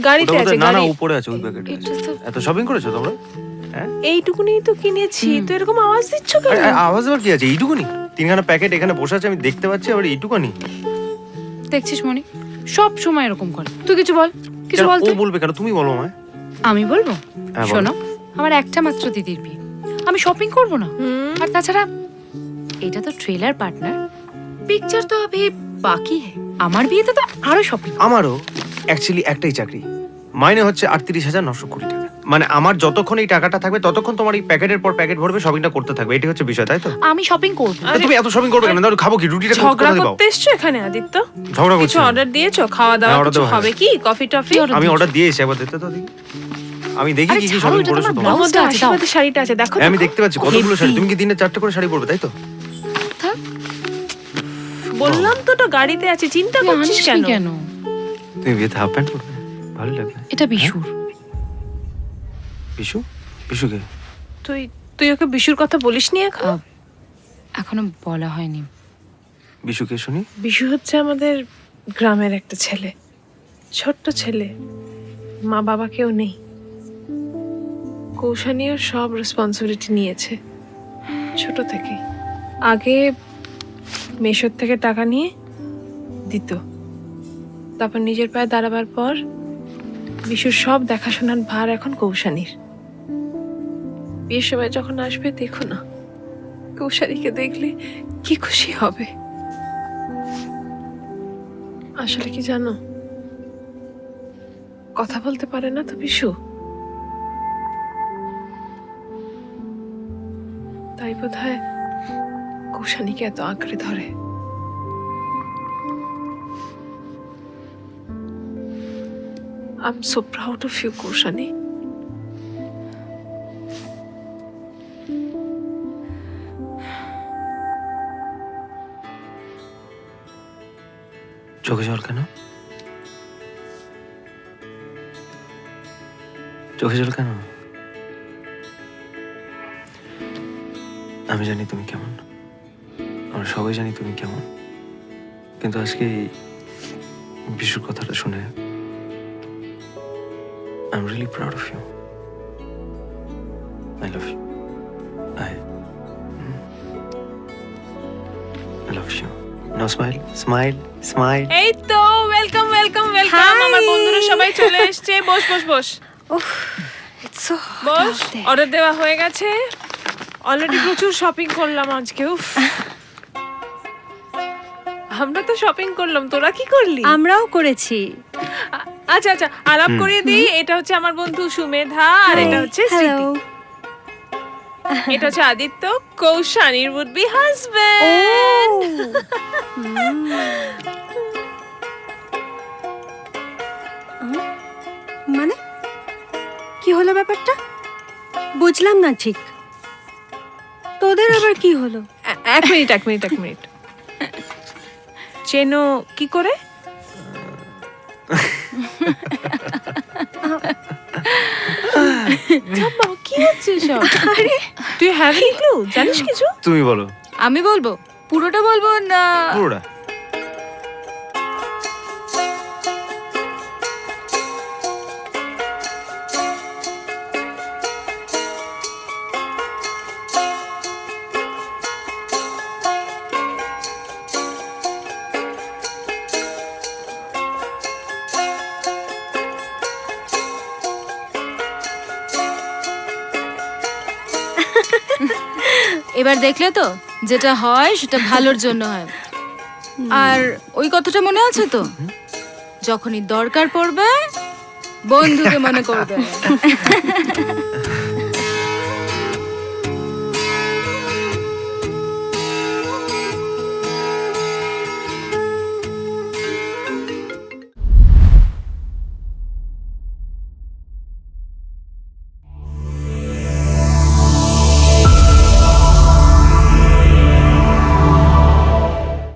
গাড়িতে আছে, না না গাড়ি উপরে আছে ওই প্যাকেটে। এত শপিং করেছো তোমরা? হ্যাঁ এইটুকুনি তো কিনেছি, তো এরকম আওয়াজ দিচ্ছ কেন? আরে আওয়াজ আর কি আছে, এইটুকুনি তিনখানা প্যাকেট এখানে বসে আছে আমি দেখতে পাচ্ছি, আবার এইটুকুনি। দেখছিস মনি, সব সময় এরকম করে। তুই কিছু বল, কিছু কেন বল ও তুই। বলবে কেন, তুমি বলো আমায়। আমি বলবো? হ্যাঁ, বলো। শোনো, আমার একটা মাত্র দিদির বিয়ে, আমি শপিং করব না? আর তাছাড়া এটা তো ট্রেলার পার্টনার, পিকচার তো अभी বাকি है। আমার বিয়েতে তো আরো শপিং। আমারও অ্যাকচুয়ালি একটাই চাকরি, মাইনে হচ্ছে 38,920 টাকা। মানে আমার যতক্ষণ এই টাকাটা থাকবে ততক্ষণ তোমার এই প্যাকেটের পর প্যাকেট ভরবে, শপিংটা করতে থাকবে, এটাই হচ্ছে বিষয়, তাই তো? আমি শপিং করব। তা তুমি এত শপিং করবে কেন? তাহলে খাবো কি? রুটিটা ঝগড়া কোথা থেকে পাও? করতে এসছো এখানে আদিত্য? ঝগড়া কিছু করছি না। অর্ডার দিয়েছো? খাওয়া দাওয়া হ্যাঁ, order কিছু দেওয়া হবে কি? Coffee toffee? আমি অর্ডার দিয়েছি, একবার দেখতে তো দেখি। আমি দেখি আরে কি কি ছাড়ো, শপিং এটা করেছো তোমার তোমরা। ওর মধ্যে ব্লাউজটা আছে, দাও। আশীর্বাদের শাড়িটা আছে, দেখো হ্যাঁ, আমি দেখো। দেখতে পাচ্ছি কতগুলো শাড়ি। Heavy। তুমি কি দিনে 4টে করে শাড়ি পরবে, তাই তো? থাক, বললাম তো ওটা গাড়িতে আছে, চিন্তা তুই করছিস আনিসনি কেন? কেন? তুমি বিয়েতে হাফ প্যান্ট পরবে, ভালো লাগবে। এটা বিশুর। বিশু? বিশুকে? তুই তুই ওকে বিশুর কথা বলিসনি এখন? এখনো বলা হয়নি। বিশুকে শুনি। বিশু হচ্ছে আমাদের গ্রামের একটা ছেলে, ছোট্ট ছেলে, মা বাবা কেউ নেই। কৌশানী ওর সব রেসপন্সিবিলিটি নিয়েছে ছোট থেকে। আগে মেশোর থেকে টাকা নিয়ে দিত, তারপর নিজের পায়ে দাঁড়াবার পর বিশুর সব দেখাশোনার ভার এখন কৌশানীর। বিয়ের সময় যখন আসবে দেখো না, কৌশানীকে দেখলে কি খুশি হবে। আসলে কি জানো, কথা বলতে পারে না তো বিশু, তাই বোধহয় কৌশানীকে এত আঁকড়ে ধরে। I'm so proud of you, Koushani. চোখে জল কেন? চোখে জল কেন? আমি জানি তুমি কেমন, আমরা সবাই জানি তুমি কেমন, কিন্তু আজকে এই বিশুর কথাটা শুনে I'm really proud of you. I love you. I love you. Now smile, smile, smile. এই তো ওয়েলকাম ওয়েলকাম ওয়েলকাম, আমার বন্ধুরা সবাই চলে এসেছে। বস বস বস বস। অর্ডার দেওয়া হয়ে গেছে, অলরেডি প্রচুর শপিং করলাম আজকে। উফ, আমরা তো শপিং করলাম, তোরা কি করলি? আমরাও করেছি। আচ্ছা আচ্ছা, আলাপ করিয়ে দিই। এটা হচ্ছে আমার বন্ধু সুমেধা, আর এটা হচ্ছে হ্যালো। স্মৃতি। এটা হচ্ছে আদিত্য, কৌশানীর উড বি হাজবেন্ড। মানে কি হলো ব্যাপারটা? বুঝলাম না ঠিক। তোদের আবার কি হলো? এক মিনিট এক মিনিট এক মিনিট, চেনো কি করে? জাম্মা, কি হচ্ছে সব? আরে তুই হ্যাভ এনি ক্লু? জানিস কিছু? তুমি বলো। আমি বলবো? পুরোটা বলবো না? পুরোটা। এবার দেখলে তো, যেটা হয় সেটা ভালোর জন্য হয়। আর ওই কথাটা মনে আছে তো, যখনই দরকার পড়বে বন্ধুকে মনে করবে।